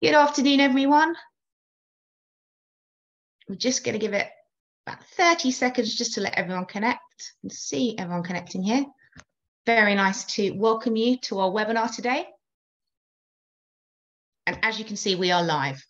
Good afternoon, everyone. We're just going to give it about 30 seconds just to let everyone connect and see everyone connecting here. Very nice to welcome you to our webinar today. And as you can see, we are live.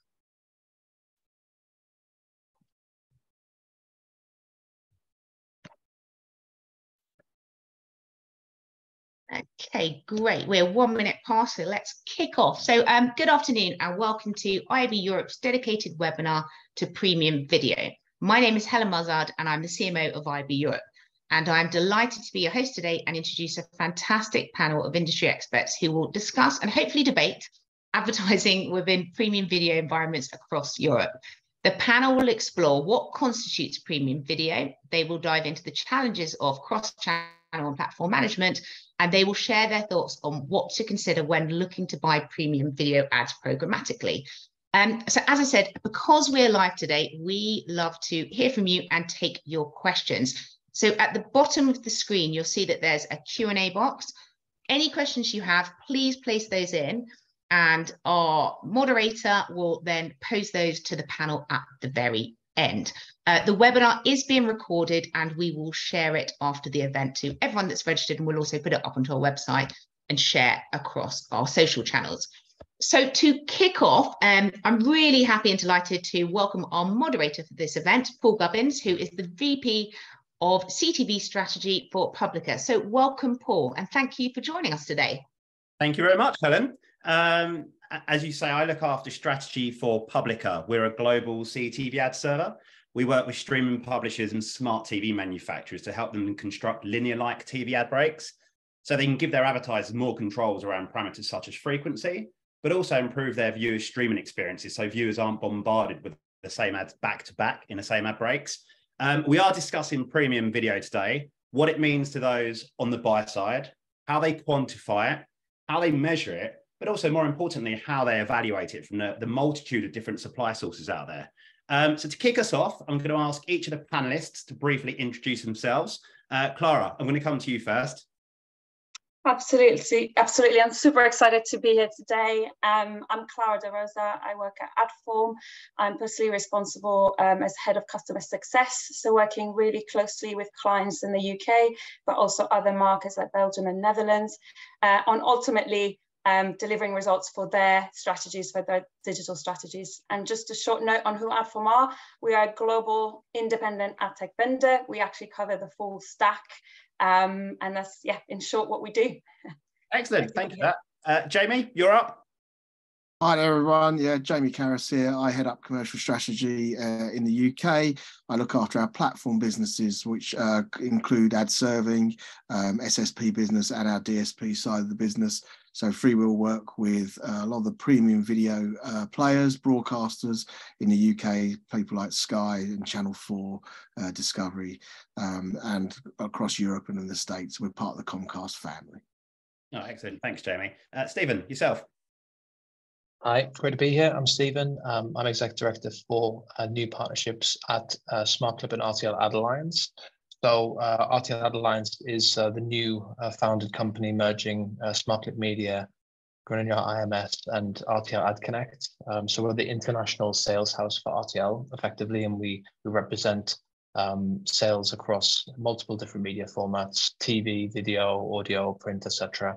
Okay, great. We're 1 minute past, so let's kick off. So good afternoon and welcome to IAB Europe's dedicated webinar to premium video. My name is Helen Muzzard and I'm the CMO of IAB Europe. And I'm delighted to be your host today and introduce a fantastic panel of industry experts who will discuss and hopefully debate advertising within premium video environments across Europe. The panel will explore what constitutes premium video. They will dive into the challenges of cross-channel and platform management, and they will share their thoughts on what to consider when looking to buy premium video ads programmatically. So as I said, because we're live today, we love to hear from you and take your questions. So at the bottom of the screen, you'll see that there's a Q&A box. Any questions you have, please place those in, and our moderator will then pose those to the panel at the very end. The webinar is being recorded and we will share it after the event to everyone that's registered, and we'll also put it up onto our website and share across our social channels. So to kick off, I'm really happy and delighted to welcome our moderator for this event, Paul Gubbins, who is the VP of CTV Strategy for Publica. So welcome, Paul, and thank you for joining us today. Thank you very much, Helen. As you say, I look after strategy for Publica. We're a global CTV ad server. We work with streaming publishers and smart TV manufacturers to help them construct linear-like TV ad breaks so they can give their advertisers more controls around parameters such as frequency, but also improve their viewers' streaming experiences so viewers aren't bombarded with the same ads back-to-back in the same ad breaks. We are discussing premium video today, what it means to those on the buy side, how they quantify it, how they measure it, but also more importantly, how they evaluate it from the multitude of different supply sources out there. So to kick us off, I'm going to ask each of the panelists to briefly introduce themselves. Clara, I'm going to come to you first. Absolutely. I'm super excited to be here today. I'm Clara De Rosa. I work at Adform. I'm personally responsible as head of customer success, so working really closely with clients in the UK, but also other markets like Belgium and Netherlands, on ultimately delivering results for their strategies, for their digital strategies. And just a short note on who Adform are: we are a global independent ad tech vendor. We actually cover the full stack. And that's, yeah, in short, what we do. Excellent. Thank you for that. Jamie, you're up. Hi there, everyone. Yeah, Jamie Carris here. I head up commercial strategy in the UK. I look after our platform businesses, which include ad serving, SSP business, and our DSP side of the business. So Freewheel work with a lot of the premium video players, broadcasters in the UK, people like Sky and Channel 4, Discovery, and across Europe and in the States. We're part of the Comcast family. Oh, excellent. Thanks, Jamie. Stephen, yourself. Hi, great to be here. I'm Stephen. I'm Exec Director for new partnerships at Smart Clip and RTL Ad Alliance. So RTL Ad Alliance is the new founded company merging Smart Clip Media, Grenier IMS, and RTL Ad Connect. So we're the international sales house for RTL, effectively, and we represent sales across multiple different media formats: TV, video, audio, print, etc.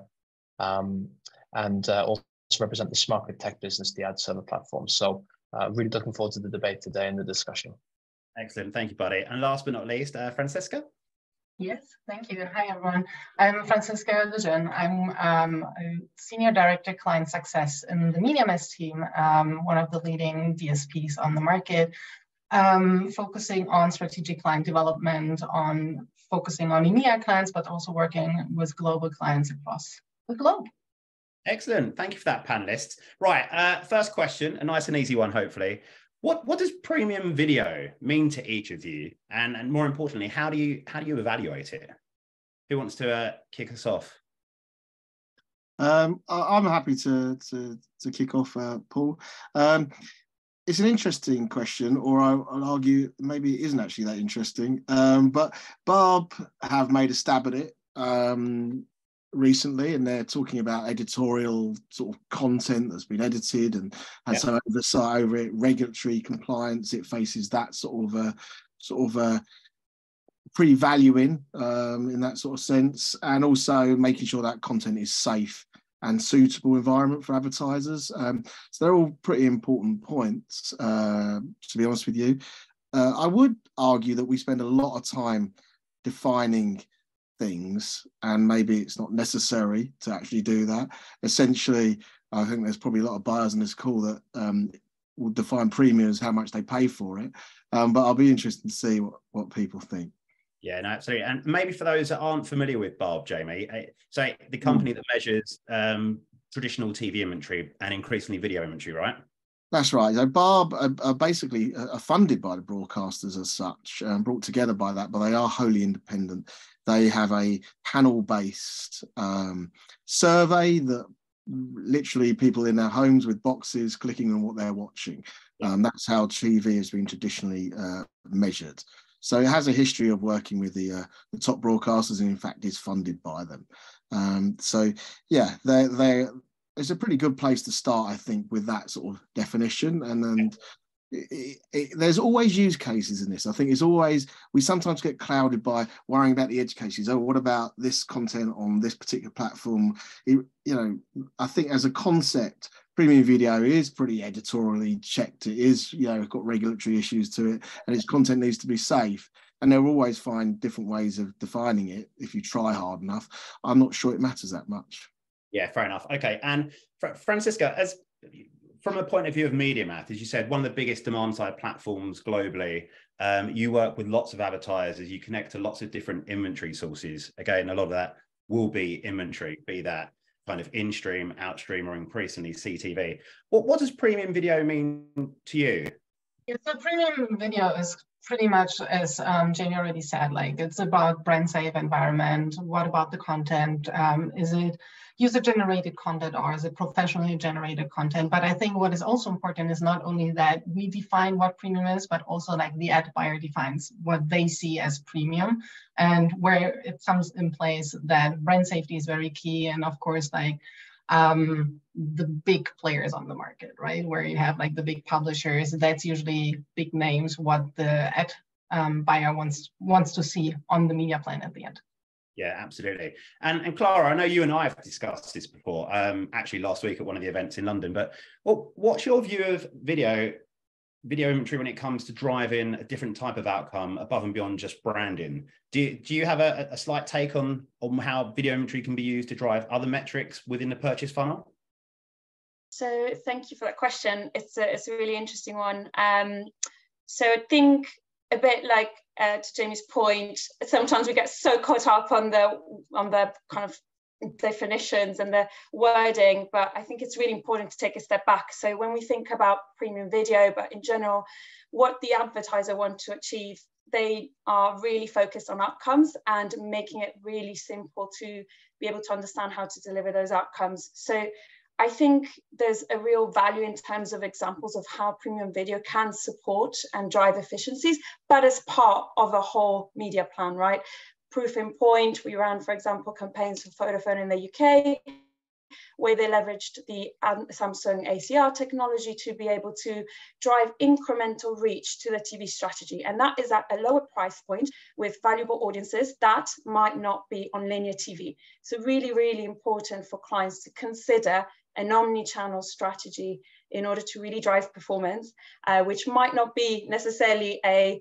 And also represent the Smart Clip tech business, the ad server platform. So really looking forward to the debate today and the discussion. Excellent. Thank you, buddy. And last but not least, Francesca. Yes, thank you. Hi, everyone. I'm Francesca Lejeune. I'm a Senior Director Client Success in the MediaMess team, one of the leading DSPs on the market, focusing on strategic client development, focusing on EMEA clients, but also working with global clients across the globe. Excellent. Thank you for that, panelists. Right, first question, a nice and easy one, hopefully. What does premium video mean to each of you? And more importantly, how do you evaluate it? Who wants to kick us off? I'm happy to kick off, Paul. It's an interesting question, or I'll argue maybe it isn't actually that interesting. But Barb have made a stab at it. recently, and they're talking about editorial sort of content that's been edited and has some oversight over it, regulatory compliance. It faces that sort of pre-valuing in that sort of sense, and also making sure that content is safe and suitable environment for advertisers. So they're all pretty important points, to be honest with you. I would argue that we spend a lot of time defining things, and maybe it's not necessary to actually do that. Essentially, I think there's probably a lot of buyers on this call that will define premium as how much they pay for it. But I'll be interested to see what people think. Yeah, no, absolutely. And maybe for those that aren't familiar with Barb, Jamie, so the company that measures traditional TV inventory and increasingly video inventory, right? That's right. So Barb are basically funded by the broadcasters as such, brought together by that, but they are wholly independent. They have a panel-based survey that literally people in their homes with boxes clicking on what they're watching. That's how TV has been traditionally measured. So it has a history of working with the top broadcasters, and in fact is funded by them. So yeah, it's a pretty good place to start, I think, with that sort of definition. And then there's always use cases in this. I think we sometimes get clouded by worrying about the edge cases. Oh, what about this content on this particular platform? I think as a concept, premium video is pretty editorially checked. It is, got regulatory issues to it, and its content needs to be safe. And they'll always find different ways of defining it if you try hard enough. I'm not sure it matters that much. Yeah, fair enough. Okay, and Francisca, from a point of view of MediaMath, as you said, one of the biggest demand-side platforms globally, you work with lots of advertisers, you connect to lots of different inventory sources. Again, a lot of that will be inventory, be that kind of in-stream, out-stream, or increasingly CTV. What does premium video mean to you? Yeah, so premium video is pretty much, as Jamie already said, like it's about brand safe environment. What about the content? Is it user-generated content or is it professionally generated content? But I think what is also important is not only that we define what premium is, but also like the ad buyer defines what they see as premium, and where it comes in place that brand safety is very key. And of course, like the big players on the market, right? Where you have like the big publishers, that's usually big names, what the ad buyer wants to see on the media plan at the end. Yeah, absolutely. And Clara, I know you and I have discussed this before, actually last week at one of the events in London, but what's your view of video inventory when it comes to driving a different type of outcome above and beyond just branding? Do you have a slight take on how video inventory can be used to drive other metrics within the purchase funnel? So thank you for that question. It's a really interesting one. So I think a bit like to Jamie's point, sometimes we get so caught up on the kind of definitions and the wording, but I think it's really important to take a step back. So when we think about premium video, but in general, what the advertiser wants to achieve, they are really focused on outcomes and making it really simple to be able to understand how to deliver those outcomes. So I think there's a real value in terms of examples of how premium video can support and drive efficiencies, but as part of a whole media plan, right? Proof in point, we ran, for example, campaigns for Vodafone in the UK, where they leveraged the Samsung ACR technology to be able to drive incremental reach to the TV strategy. And that is at a lower price point with valuable audiences that might not be on linear TV. So really, really important for clients to consider an omni-channel strategy in order to really drive performance, which might not be necessarily a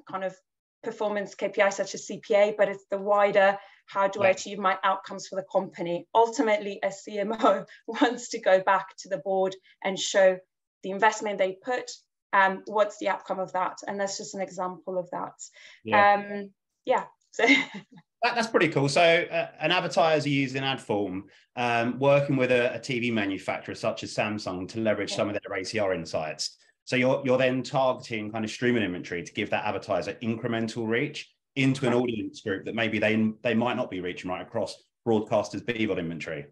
kind of performance KPI such as CPA, but it's the wider, how do I achieve my outcomes for the company? Ultimately, a CMO wants to go back to the board and show the investment they put, what's the outcome of that? And that's just an example of that. So that's pretty cool. So an advertiser using Adform, working with a TV manufacturer such as Samsung to leverage some of their ACR insights. So you're then targeting kind of streaming inventory to give that advertiser incremental reach into an audience group that maybe they might not be reaching right across broadcasters' BVOD inventory.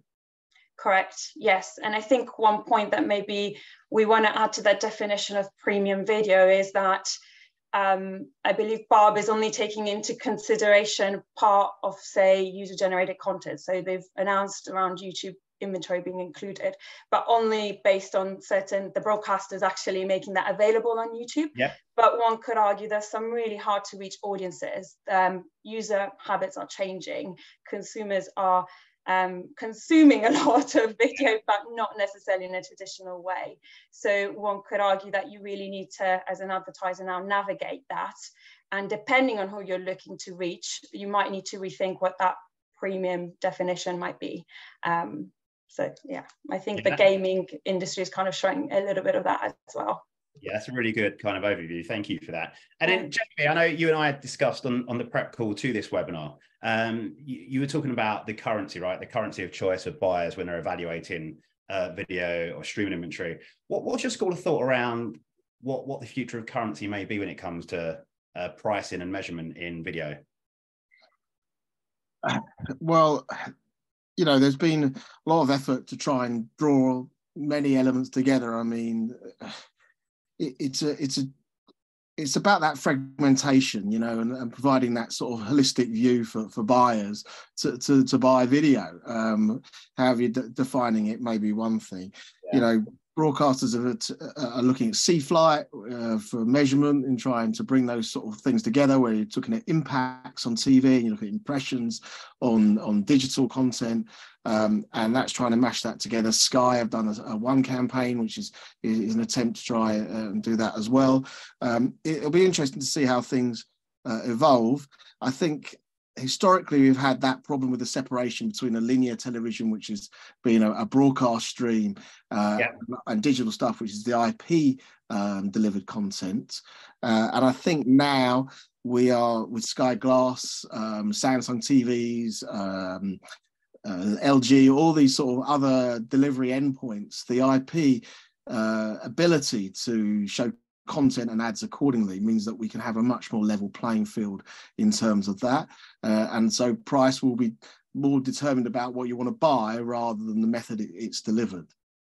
Correct, yes. And I think one point that maybe we want to add to that definition of premium video is that I believe Barb is only taking into consideration part of, say, user-generated content. So they've announced around YouTube inventory being included, but only based on the broadcasters actually making that available on YouTube. Yeah. But one could argue there's some really hard to reach audiences. User habits are changing. Consumers are consuming a lot of video, but not necessarily in a traditional way. So one could argue that you really need to, as an advertiser now, navigate that. And depending on who you're looking to reach, you might need to rethink what that premium definition might be. So yeah, I think the gaming industry is kind of showing a little bit of that as well. Yeah, that's a really good kind of overview. Thank you for that. And then, Jamie, I know you and I had discussed on the prep call to this webinar, you were talking about the currency, right? The currency of choice of buyers when they're evaluating video or streaming inventory. What's your school of thought around what the future of currency may be when it comes to pricing and measurement in video? Well, you know, there's been a lot of effort to try and draw many elements together. I mean, it's about that fragmentation, you know, and providing that sort of holistic view for buyers to buy video. However you're defining it may be one thing. Yeah. You know, broadcasters are looking at C-Flight for measurement and trying to bring those sort of things together, where you're looking at impacts on TV and you look at impressions on digital content, and that's trying to mash that together. Sky have done a one campaign, which is an attempt to try and do that as well. It'll be interesting to see how things evolve. I think historically we've had that problem with the separation between a linear television, which is being a broadcast stream, and digital stuff, which is the IP delivered content. And I think now we are with Sky Glass, Samsung TVs, LG, all these sort of other delivery endpoints, the IP ability to show content and ads accordingly means that we can have a much more level playing field in terms of that. And so price will be more determined about what you want to buy rather than the method it's delivered.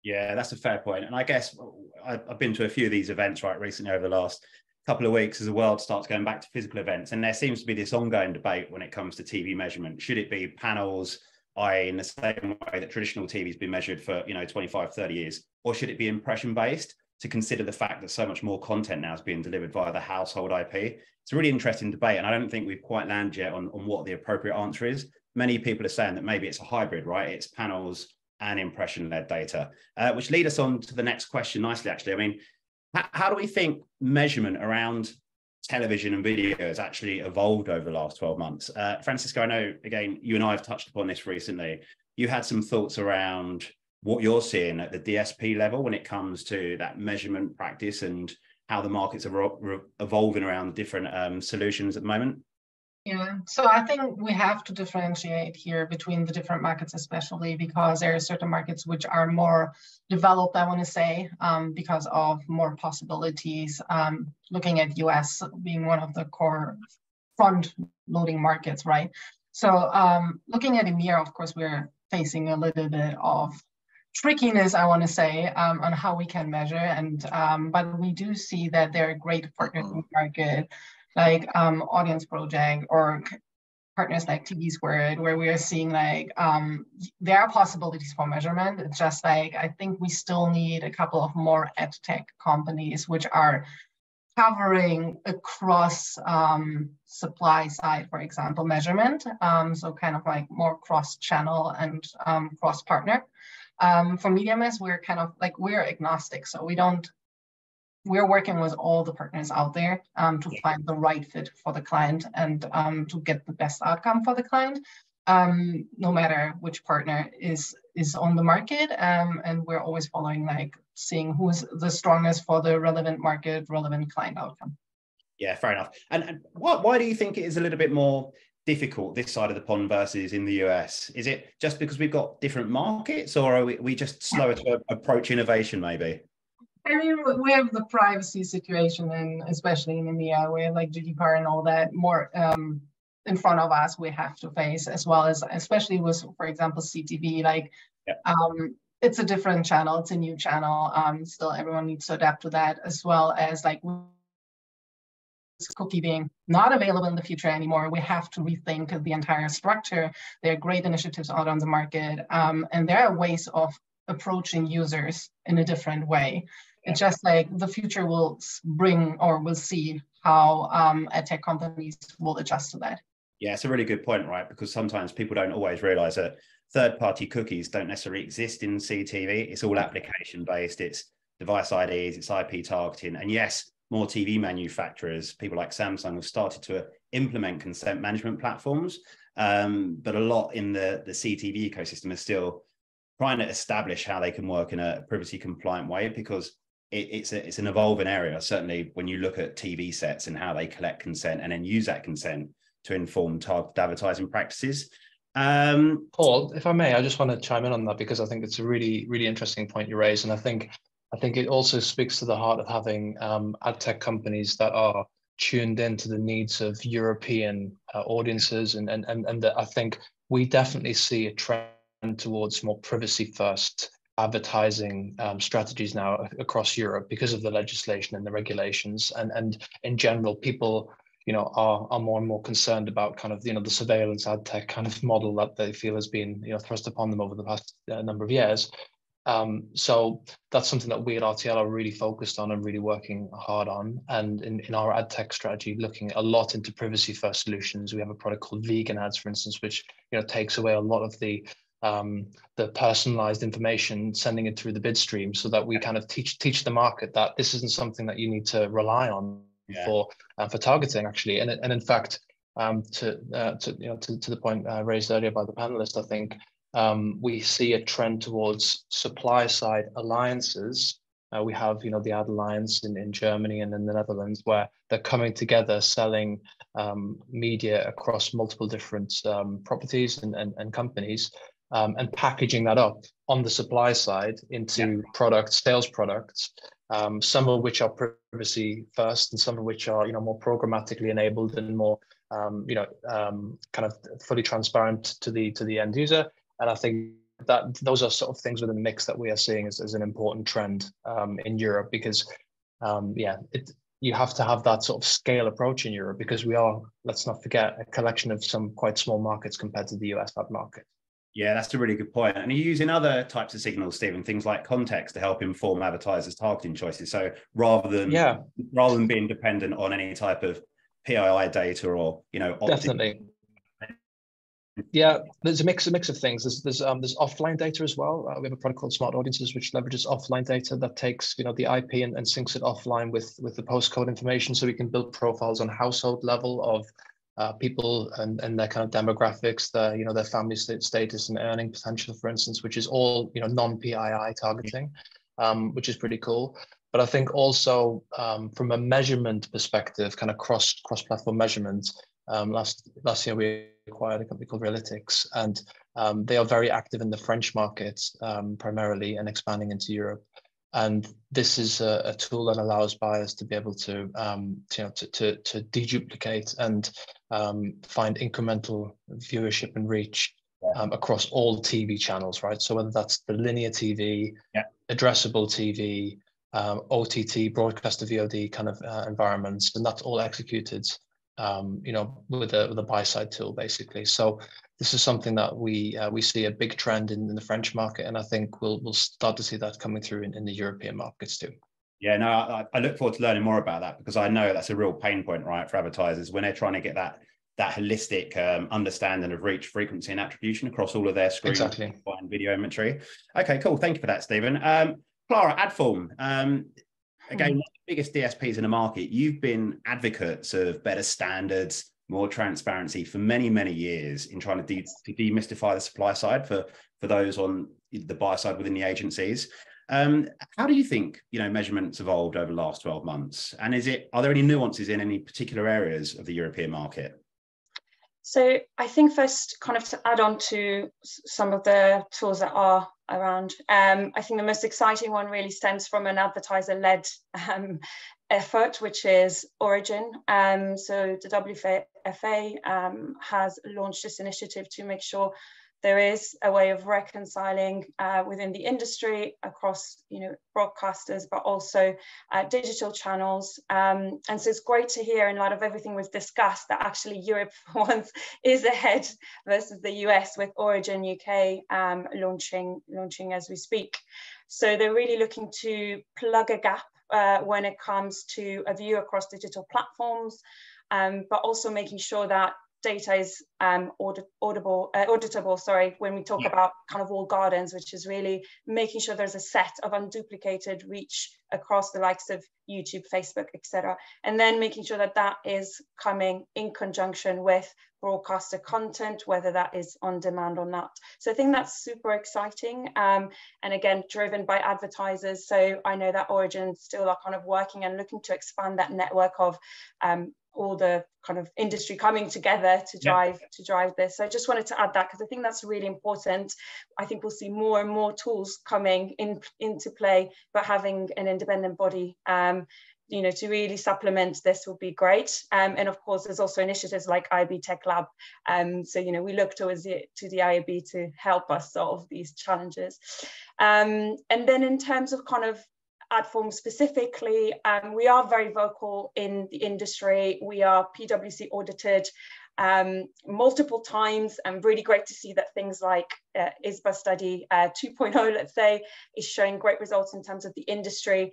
Yeah, that's a fair point. And I guess I've been to a few of these events recently over the last couple of weeks as the world starts going back to physical events. And there seems to be this ongoing debate when it comes to TV measurement. Should it be panels, i.e. in the same way that traditional TV has been measured for 25, 30 years, or should it be impression based, to consider the fact that so much more content now is being delivered via the household IP? It's a really interesting debate, and I don't think we've quite landed yet on what the appropriate answer is. Many people are saying that maybe it's a hybrid, right? It's panels and impression-led data, which lead us on to the next question nicely, actually. I mean, how do we think measurement around television and video has actually evolved over the last 12 months? Francisco, I know, again, you and I have touched upon this recently. You had some thoughts around what you're seeing at the DSP level when it comes to that measurement practice and how the markets are evolving around different solutions at the moment? Yeah, so I think we have to differentiate here between the different markets, especially because there are certain markets which are more developed, I want to say, because of more possibilities. Looking at US being one of the core front-loading markets, right? So looking at EMEA, of course, we're facing a little bit of trickiness, I want to say, on how we can measure, and but we do see that there are great partners in the market, like Audience Project or partners like TV Squared, where we are seeing like there are possibilities for measurement. It's just like I think we still need a couple of more ed tech companies which are covering across supply side, for example, measurement. So kind of like more cross-channel and cross-partner. For MediaMess, we're kind of like, we're agnostic. So we're working with all the partners out there to find the right fit for the client and to get the best outcome for the client, no matter which partner is on the market. And we're always following, like seeing who's the strongest for the relevant market, relevant client outcome. Yeah, fair enough. And why do you think it is a little bit more difficult this side of the pond versus in the US? Is it just because we've got different markets, or are we just slower to approach innovation maybe? I mean, we have the privacy situation, and especially in EMEA, where like GDPR and all that more in front of us we have to face, as well as especially with, for example, CTV, like it's a different channel, it's a new channel. Still everyone needs to adapt to that, as well as like cookie being not available in the future anymore, we have to rethink the entire structure. There are great initiatives out on the market, and there are ways of approaching users in a different way. It's just like the future will bring, or we'll see how ad tech companies will adjust to that. Yeah, it's a really good point, right? Because sometimes people don't always realize that third-party cookies don't necessarily exist in CTV. It's all application-based. It's device IDs, it's IP targeting. And yes, more TV manufacturers, people like Samsung, have started to implement consent management platforms. But a lot in the CTV ecosystem is still trying to establish how they can work in a privacy compliant way, because it's an evolving area. Certainly when you look at TV sets and how they collect consent and then use that consent to inform targeted advertising practices. Paul, if I may, I just want to chime in on that, because I think it's a really, really interesting point you raise. And I think it also speaks to the heart of having ad tech companies that are tuned into the needs of European audiences. And I think we definitely see a trend towards more privacy first advertising strategies now across Europe because of the legislation and the regulations. And in general, people are more and more concerned about kind of, the surveillance ad tech kind of model that they feel has been, thrust upon them over the past number of years. So that's something that we at RTL are really focused on and really working hard on. And in our ad tech strategy, looking a lot into privacy first solutions. We have a product called Vegan Ads, for instance, which, takes away a lot of the personalized information, sending it through the bid stream, so that we kind of teach the market that this isn't something that you need to rely on for targeting, actually. And in fact, to the point raised earlier by the panelists, I think we see a trend towards supply side alliances. We have the Ad Alliance in Germany and in the Netherlands, where they're coming together, selling media across multiple different properties and companies, and packaging that up on the supply side into sales products, some of which are privacy first and some of which are more programmatically enabled and more kind of fully transparent to the end user. And I think that those are sort of things within the mix that we are seeing as an important trend in Europe, because you have to have that sort of scale approach in Europe, because we are, let's not forget, a collection of some quite small markets compared to the US ad market. Yeah, that's a really good point. And are you using other types of signals, Stephen, things like context, to help inform advertisers' targeting choices? So rather than being dependent on any type of PII data or definitely. Yeah, there's a mix of things. There's offline data as well. We have a product called Smart Audiences, which leverages offline data that takes the IP and syncs it offline with the postcode information, so we can build profiles on household level of people and their kind of demographics, their family status and earning potential, for instance, which is all non-PII targeting, which is pretty cool. But I think also from a measurement perspective, kind of cross-platform measurement, last year we acquired a company called Realytics, and they are very active in the French market primarily, and expanding into Europe. And this is a tool that allows buyers to be able to deduplicate and find incremental viewership and reach across all TV channels, right? So whether that's the linear TV, addressable TV, OTT, broadcast to VOD kind of environments, and that's all executed, with a buy-side tool, basically. So this is something that we see a big trend in the French market, and I think we'll start to see that coming through in the European markets too. Yeah, no, I look forward to learning more about that, because I know that's a real pain point, right, for advertisers when they're trying to get that holistic understanding of reach, frequency, and attribution across all of their screens and video inventory. Okay, cool. Thank you for that, Stephen. Clara, Adform, again, one of the biggest DSPs in the market. You've been advocates of better standards, more transparency for many, many years in trying to demystify the supply side for those on the buy side within the agencies. How do you think measurements evolved over the last 12 months? And are there any nuances in any particular areas of the European market? So I think first, kind of to add on to some of the tools that are around, I think the most exciting one really stems from an advertiser-led effort, which is Origin. So the WFA has launched this initiative to make sure there is a way of reconciling within the industry across, broadcasters, but also digital channels. And so it's great to hear, in light of everything we've discussed, that actually Europe for once is ahead versus the US, with Origin UK launching as we speak. So they're really looking to plug a gap when it comes to a view across digital platforms, but also making sure that data is auditable, when we talk about kind of walled gardens, which is really making sure there's a set of unduplicated reach across the likes of YouTube, Facebook, etc. And then making sure that that is coming in conjunction with broadcaster content, whether that is on demand or not. So I think that's super exciting. And again, driven by advertisers. So I know that Origin still are kind of working and looking to expand that network of all the kind of industry coming together to drive this. So I just wanted to add that, because I think that's really important. I think we'll see more and more tools coming into play, but having an independent body to really supplement this would be great. And of course, there's also initiatives like IAB Tech Lab. So we look towards the IAB to help us solve these challenges. And then in terms of kind of Adform specifically, we are very vocal in the industry. We are PwC audited multiple times, and really great to see that things like ISBA study 2.0, let's say, is showing great results in terms of the industry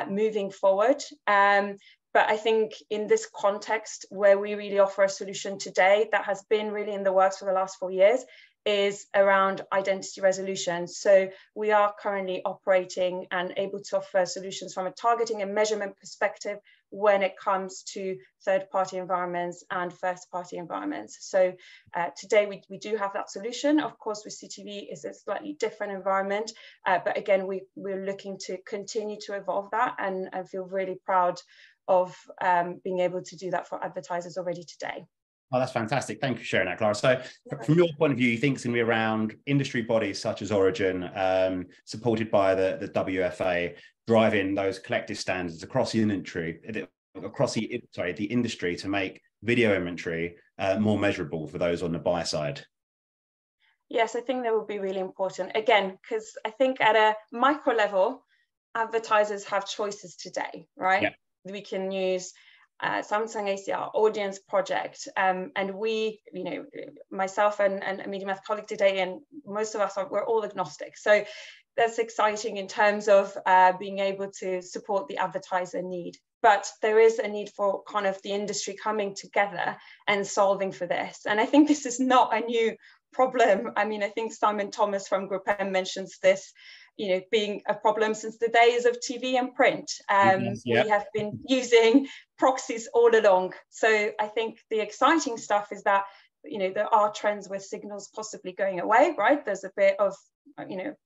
moving forward. But I think in this context, where we really offer a solution today that has been really in the works for the last 4 years, is around identity resolution. So we are currently operating and able to offer solutions from a targeting and measurement perspective when it comes to third-party environments and first-party environments. So today we do have that solution. Of course, with CTV is a slightly different environment, but again, we're looking to continue to evolve that, and I feel really proud of being able to do that for advertisers already today. Oh, that's fantastic. Thank you for sharing that, Clara. So from your point of view, you think it's going to be around industry bodies such as Origin, supported by the WFA, driving those collective standards across the industry, the industry, to make video inventory more measurable for those on the buy side? Yes, I think that would be really important. Again, because I think at a micro level, advertisers have choices today, right? Yeah. We can use Samsung ACR Audience Project, and we, myself and a Media Math colleague today, and most of us we're all agnostic. So that's exciting in terms of being able to support the advertiser need. But there is a need for kind of the industry coming together and solving for this. And I think this is not a new problem. I mean, I think Simon Thomas from Group M mentions this, being a problem since the days of TV and print. We have been using proxies all along. So I think the exciting stuff is that, there are trends with signals possibly going away, right? There's a bit of,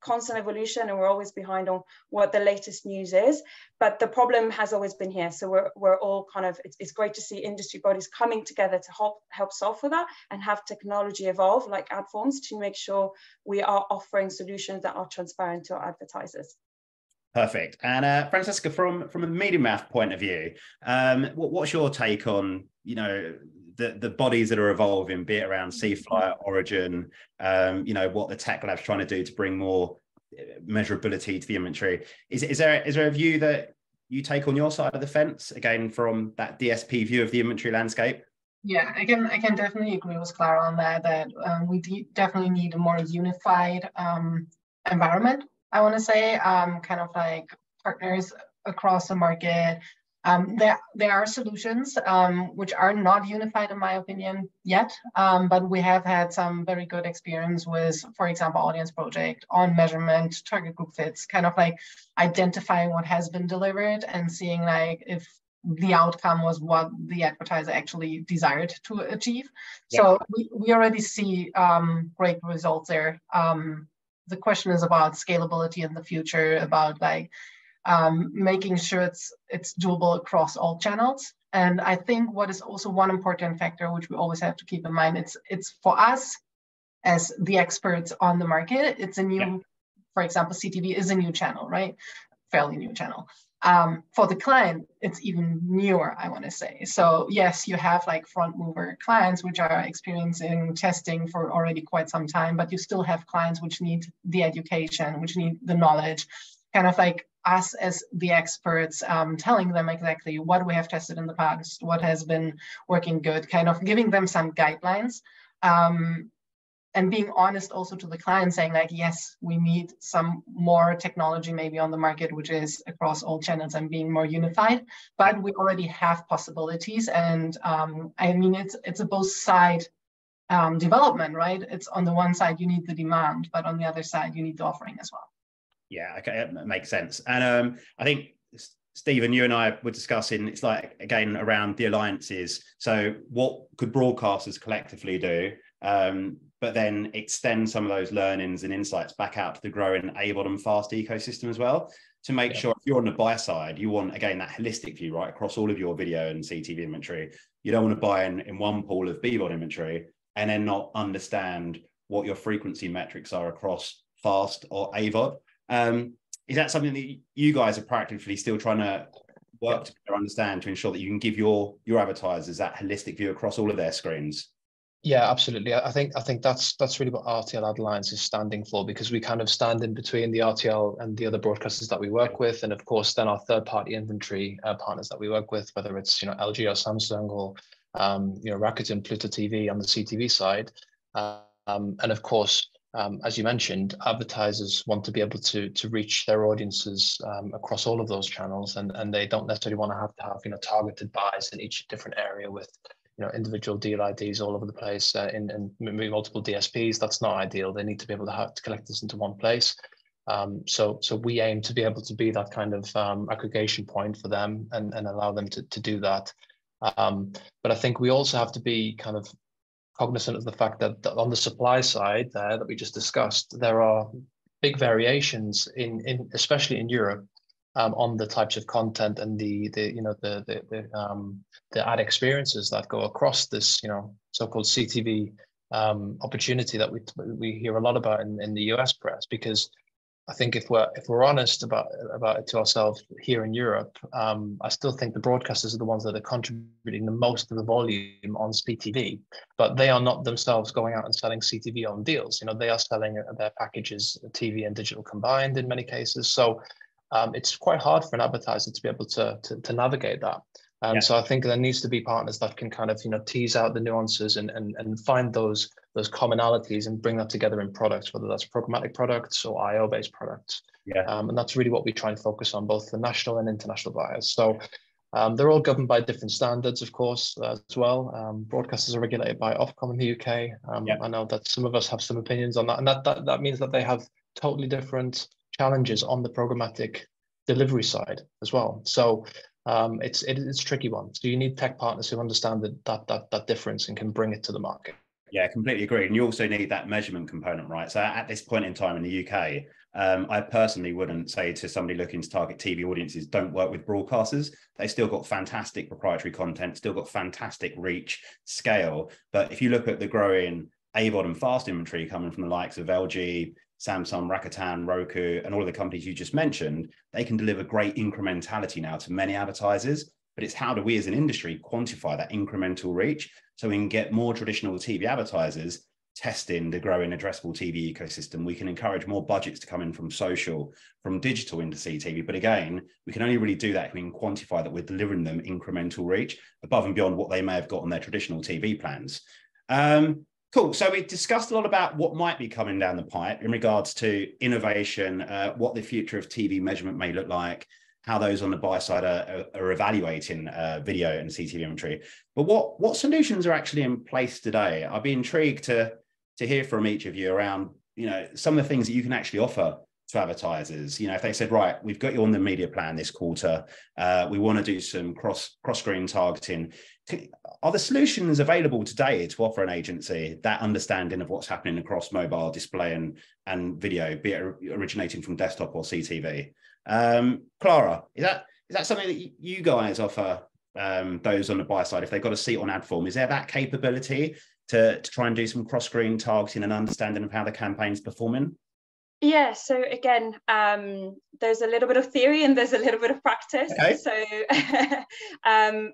constant evolution, and we're always behind on what the latest news is. But the problem has always been here. So we're all kind of, it's great to see industry bodies coming together to help solve for that, and have technology evolve like Adforms to make sure we are offering solutions that are transparent to our advertisers. Perfect. And Francesca, from a Media Math point of view, what's your take on, the bodies that are evolving, be it around CFly, Origin, what the Tech Lab's trying to do to bring more measurability to the inventory? Is there a view that you take on your side of the fence, again, from that DSP view of the inventory landscape? Yeah, I can definitely agree with Clara on that we definitely need a more unified environment, I want to say, kind of like partners across the market. There are solutions which are not unified, in my opinion, yet, but we have had some very good experience with, for example, Audience Project on measurement, target group fits, kind of like identifying what has been delivered and seeing like if the outcome was what the advertiser actually desired to achieve. Yeah. So we already see great results there. The question is about scalability in the future, about like making sure it's doable across all channels. And I think what is also one important factor, which we always have to keep in mind, it's for us as the experts on the market, it's a new, for example, CTV is a new channel, right? Fairly new channel. For the client, it's even newer, I want to say. So yes, you have like front mover clients which are experiencing testing for already quite some time, but you still have clients which need the education, which need the knowledge, kind of like us as the experts, telling them exactly what we have tested in the past, what has been working good, kind of giving them some guidelines. And being honest also to the client, saying like, yes, we need some more technology maybe on the market, which is across all channels and being more unified, but we already have possibilities. And I mean, it's a both side development, right? It's on the one side, you need the demand, but on the other side, you need the offering as well. Yeah, okay, that makes sense. And I think, Stephen, you and I were discussing, it's like, again, around the alliances. So what could broadcasters collectively do? But then extend some of those learnings and insights back out to the growing AVOD and FAST ecosystem as well, to make sure if you're on the buy side, you want, again, that holistic view, right, across all of your video and CTV inventory. You don't want to buy in one pool of BVOD inventory and then not understand what your frequency metrics are across FAST or AVOD. Is that something that you guys are practically still trying to work to understand, to ensure that you can give your advertisers that holistic view across all of their screens? Yeah, absolutely. I think that's really what RTL Ad Alliance is standing for, because we kind of stand in between the RTL and the other broadcasters that we work with, and of course then our third-party inventory partners that we work with, whether it's LG or Samsung or Rakuten, Pluto TV on the CTV side, and of course, as you mentioned, advertisers want to be able to reach their audiences across all of those channels, and they don't necessarily want to have targeted buys in each different area with individual deal IDs all over the place in multiple DSPs. That's not ideal. They need to be able to collect this into one place. So we aim to be able to be that kind of aggregation point for them and allow them to do that. But I think we also have to be kind of cognizant of the fact that on the supply side there that we just discussed, there are big variations in especially in Europe, on the types of content and the ad experiences that go across this so-called CTV opportunity that we hear a lot about in the US press. Because I think if we're honest about it to ourselves here in Europe, I still think the broadcasters are the ones that are contributing the most of the volume on CTV, but they are not themselves going out and selling CTV on deals. They are selling their packages, TV and digital combined in many cases. So it's quite hard for an advertiser to be able to navigate that. So I think there needs to be partners that can kind of tease out the nuances and find those commonalities and bring that together in products, whether that's programmatic products or IO based products. And that's really what we try and focus on, both the national and international buyers. So they're all governed by different standards, of course, as well. Broadcasters are regulated by Ofcom in the UK. I know that some of us have some opinions on that, and that means that they have totally different challenges on the programmatic delivery side as well. So it's a tricky one. So you need tech partners who understand that difference and can bring it to the market. Yeah, completely agree. And you also need that measurement component, right? So at this point in time in the UK, I personally wouldn't say to somebody looking to target TV audiences, don't work with broadcasters. They've still got fantastic proprietary content, still got fantastic reach, scale. But if you look at the growing AVOD and FAST inventory coming from the likes of LG, Samsung, Rakuten, Roku, and all of the companies you just mentioned, they can deliver great incrementality now to many advertisers. But it's how do we as an industry quantify that incremental reach so we can get more traditional TV advertisers testing the growing addressable TV ecosystem. We can encourage more budgets to come in from social, from digital into CTV. But again, we can only really do that if we can quantify that we're delivering them incremental reach above and beyond what they may have got on their traditional TV plans. Cool. So we discussed a lot about what might be coming down the pipe in regards to innovation, what the future of TV measurement may look like, how those on the buy side are evaluating video and CTV inventory. But what solutions are actually in place today? I'd be intrigued to hear from each of you around, some of the things that you can actually offer to advertisers. If they said, right, we've got you on the media plan this quarter, we want to do some cross-screen targeting. Are the solutions available today to offer an agency that understanding of what's happening across mobile display and video, be it originating from desktop or CTV? Clara, is that something that you guys offer those on the buy side if they've got a seat on Adform? Is there that capability to try and do some cross-screen targeting and understanding of how the campaign's performing? Yeah, so again, there's a little bit of theory and there's a little bit of practice. Okay. So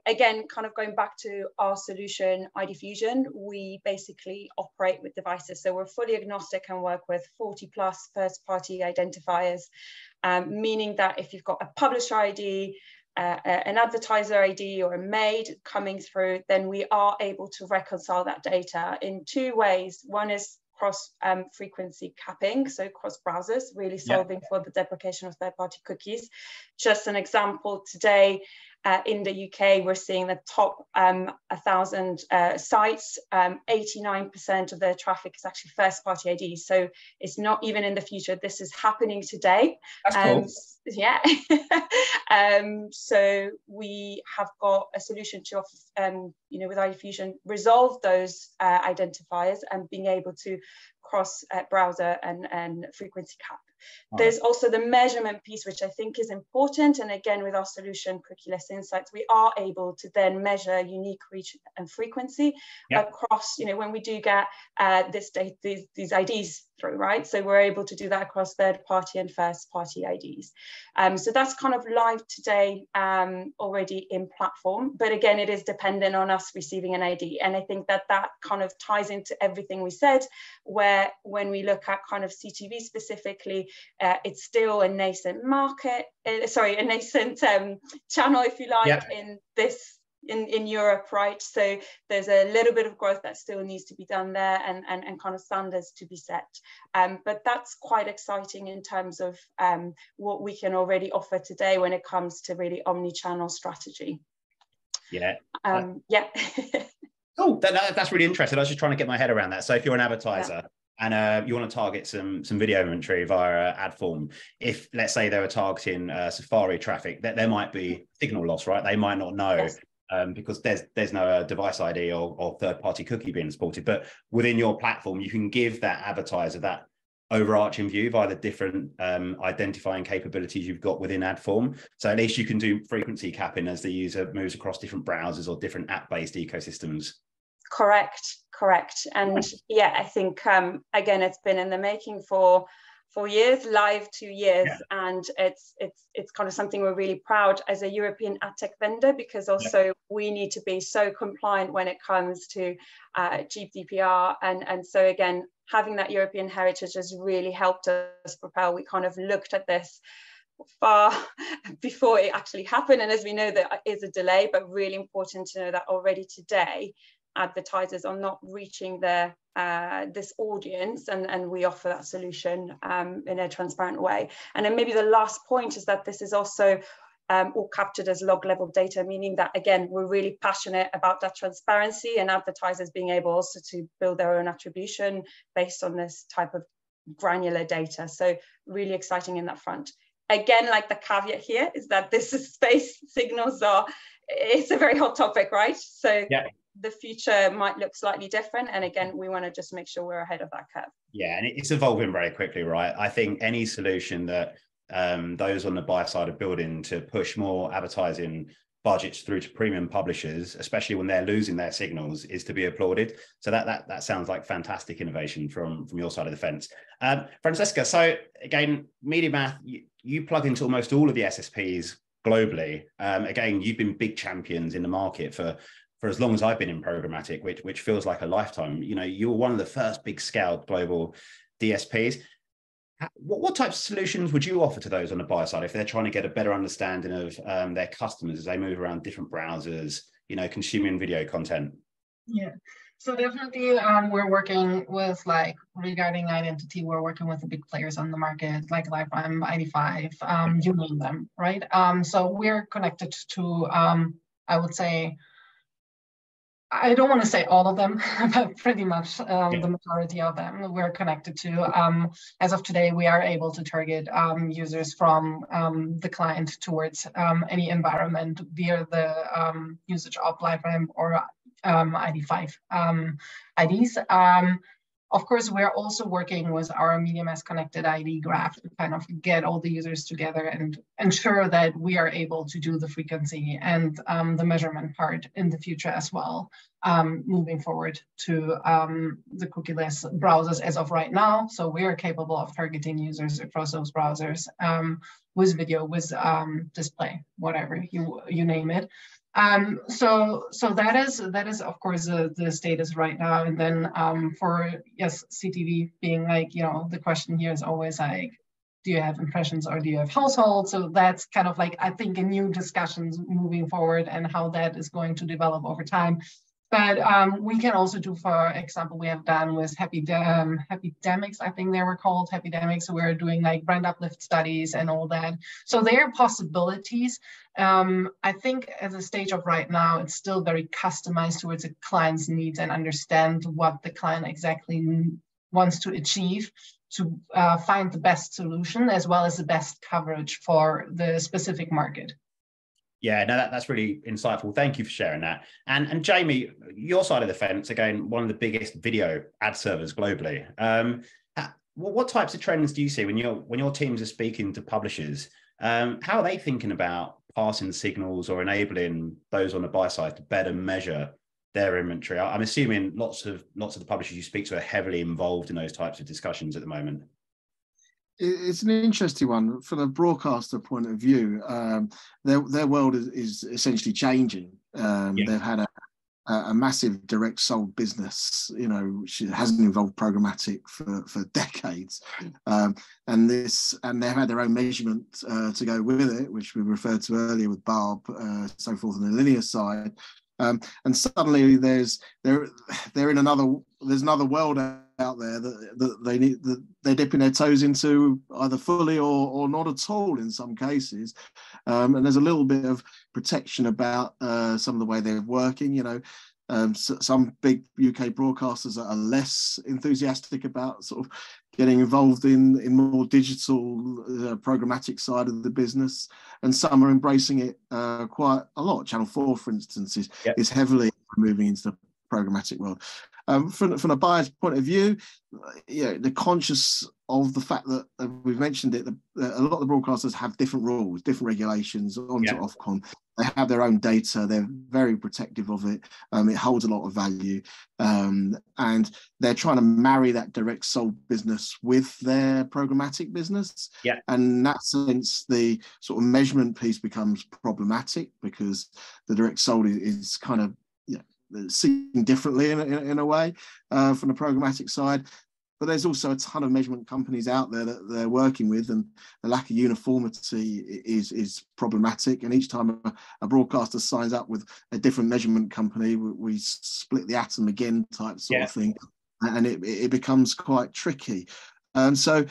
again, kind of going back to our solution, ID Fusion, we basically operate with devices. So we're fully agnostic and work with 40 plus first-party identifiers, meaning that if you've got a publisher ID, an advertiser ID or a maid coming through, then we are able to reconcile that data in two ways. One is cross frequency capping, so cross browsers, really solving for the deprecation of third-party cookies. Just an example, today in the UK, we're seeing the top 1,000 sites, 89% of their traffic is actually first-party IDs. So it's not even in the future, this is happening today. That's cool. Yeah. So we have got a solution to, you know, with ID Fusion, resolve those identifiers and being able to cross browser and frequency cap. There's also the measurement piece, which I think is important. And again, with our solution, Cookieless Insights, we are able to then measure unique reach and frequency across, you know, when we do get these IDs through, right? So we're able to do that across third-party and first-party IDs. So that's kind of live today already in platform. But again, it is dependent on us receiving an ID. And I think that that kind of ties into everything we said, where when we look at kind of CTV specifically, it's still a nascent market, a nascent channel, if you like, in this, in Europe, right? So there's a little bit of growth that still needs to be done there and kind of standards to be set. But that's quite exciting in terms of what we can already offer today when it comes to really omni-channel strategy. Yeah. Yeah. Cool. That's really interesting. I was just trying to get my head around that. So if you're an advertiser, and you want to target some video inventory via ad form, if let's say they were targeting Safari traffic, there might be signal loss, right? They might not know because there's no device ID or third-party cookie being supported. But within your platform, you can give that advertiser that overarching view via the different identifying capabilities you've got within ad form. So at least you can do frequency capping as the user moves across different browsers or different app-based ecosystems. Correct. And yeah, I think again, it's been in the making for 4 years, live 2 years, and it's kind of something we're really proud as a European ad tech vendor, because also we need to be so compliant when it comes to GDPR, and so again, having that European heritage has really helped us propel. We kind of looked at this far before it actually happened, and as we know, there is a delay, but really important to know that already today advertisers are not reaching their this audience, and we offer that solution in a transparent way. And then maybe the last point is that this is also all captured as log level data, meaning that again, we're really passionate about that transparency and advertisers being able also to build their own attribution based on this type of granular data. So really exciting in that front. Again, like the caveat here is that this is space signals it's a very hot topic, right? So the future might look slightly different. And again, we want to just make sure we're ahead of that curve. Yeah, and it's evolving very quickly, right? I think any solution that those on the buy side are building to push more advertising budgets through to premium publishers, especially when they're losing their signals, is to be applauded. So that sounds like fantastic innovation from your side of the fence. Francesca, so again, MediaMath, you plug into almost all of the SSPs globally. Again, you've been big champions in the market for as long as I've been in programmatic, which feels like a lifetime. You know, you were one of the first big scale global DSPs. What types of solutions would you offer to those on the buyer side if they're trying to get a better understanding of their customers as they move around different browsers, you know, consuming video content? Yeah, so definitely we're working with, like, regarding identity, we're working with the big players on the market, like Lifetime, ID5, you name them, right? So we're connected to, I would say, I don't want to say all of them, but pretty much the majority of them we're connected to. As of today, we are able to target users from the client towards any environment via the usage of Lifetime or ID5 IDs. Of course, we're also working with our MediaMass connected ID graph to kind of get all the users together and ensure that we are able to do the frequency and the measurement part in the future as well, moving forward to the cookieless browsers as of right now. So we are capable of targeting users across those browsers with video, with display, whatever you name it. So that is of course the status right now. And then for CTV being like, the question here is always like, do you have impressions or do you have households? So that's kind of like, I think, a new discussions moving forward and how that is going to develop over time. But we can also do, for example, we have done with Happydemics, I think they were called Happydemics. So we're doing like brand uplift studies and all that. So there are possibilities. I think at the stage of right now, it's still very customized towards a client's needs and understand what the client exactly wants to achieve to find the best solution as well as the best coverage for the specific market. Yeah, no, that's really insightful. Thank you for sharing that. And Jamie, your side of the fence, again, one of the biggest video ad servers globally. What types of trends do you see when your teams are speaking to publishers? How are they thinking about passing signals or enabling those on the buy side to better measure their inventory? I'm assuming lots of the publishers you speak to are heavily involved in those types of discussions at the moment. It's an interesting one from a broadcaster point of view. Their world is essentially changing. They've had a massive direct sold business, which hasn't involved programmatic for decades, and they've had their own measurement to go with it, which we referred to earlier with Barb, so forth on the linear side. And suddenly there's another world out there that they're dipping their toes into, either fully or not at all in some cases, and there's a little bit of protection about some of the way they're working. Some big UK broadcasters are less enthusiastic about sort of getting involved in more digital programmatic side of the business, and some are embracing it quite a lot. Channel 4, for instance, is heavily moving into the programmatic world. From a buyer's point of view, they're conscious of the fact that we've mentioned it. A lot of the broadcasters have different rules, different regulations onto Ofcom. They have their own data. They're very protective of it. It holds a lot of value, and they're trying to marry that direct sold business with their programmatic business. Yeah. And in that sense, the sort of measurement piece becomes problematic because the direct sold is kind of seen differently in a way from the programmatic side. But there's also a ton of measurement companies out there that they're working with, and the lack of uniformity is problematic. And each time a broadcaster signs up with a different measurement company, we split the atom again type sort of thing, and it becomes quite tricky. So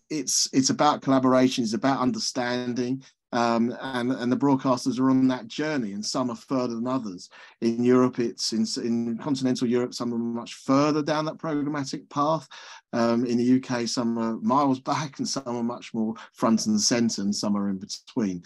it's about collaboration, it's about understanding. And the broadcasters are on that journey, and some are further than others. In Europe, it's in continental Europe, some are much further down that programmatic path. In the UK, some are miles back, and some are much more front and centre, and some are in between.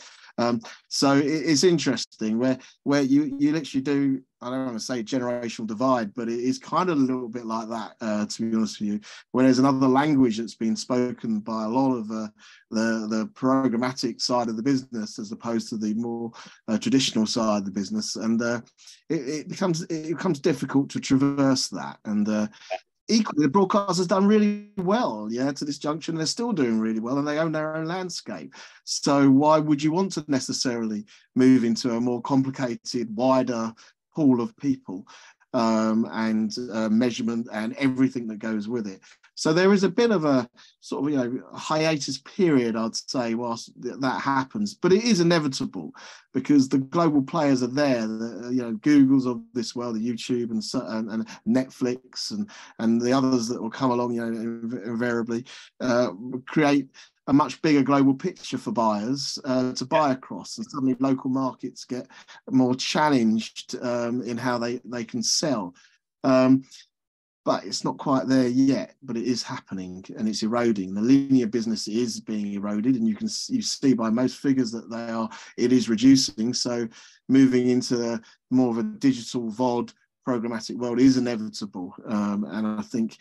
So it's interesting where you literally do, I don't want to say generational divide, but it is kind of a little bit like that, to be honest with you, where there's another language that's been spoken by a lot of the programmatic side of the business as opposed to the more traditional side of the business, and it becomes difficult to traverse that. And equally, the broadcasters done really well, to this junction. They're still doing really well, and they own their own landscape. So why would you want to necessarily move into a more complicated, wider pool of people and measurement and everything that goes with it? So there is a bit of a sort of hiatus period, I'd say, whilst that happens. But it is inevitable because the global players are there. Google's of this world, the YouTube and Netflix and the others that will come along, invariably create a much bigger global picture for buyers to buy across, and suddenly local markets get more challenged in how they can sell. But it's not quite there yet, but it is happening, and it's eroding. The linear business is being eroded, and you see by most figures that it is reducing. So moving into more of a digital VOD programmatic world is inevitable. And I think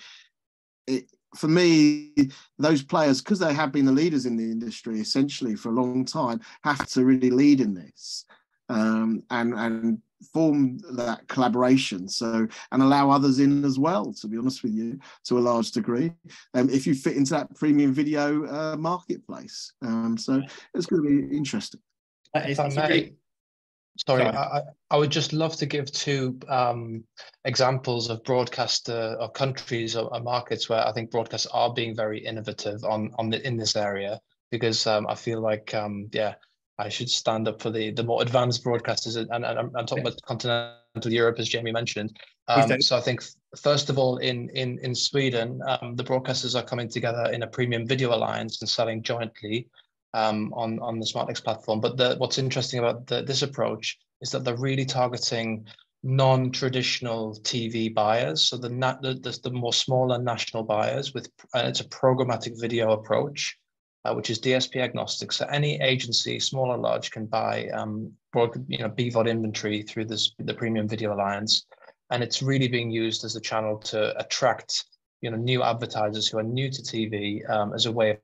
for me, those players, because they have been the leaders in the industry essentially for a long time, have to really lead in this and form that collaboration. So, and allow others in as well, to be honest with you, to a large degree, if you fit into that premium video marketplace. So it's going to be interesting. If I may, sorry, I would just love to give two examples of broadcaster or countries or markets where I think broadcasters are being very innovative in this area, because I feel like I should stand up for the more advanced broadcasters, and I'm talking about continental Europe, as Jamie mentioned. So I think first of all, in Sweden, the broadcasters are coming together in a premium video alliance and selling jointly on the SmartX platform. But what's interesting about this approach is that they're really targeting non-traditional TV buyers, so the more smaller national buyers it's a programmatic video approach, which is DSP agnostic. So any agency, small or large, can buy BVOD inventory through the Premium Video Alliance, and it's really being used as a channel to attract new advertisers who are new to TV, as a way of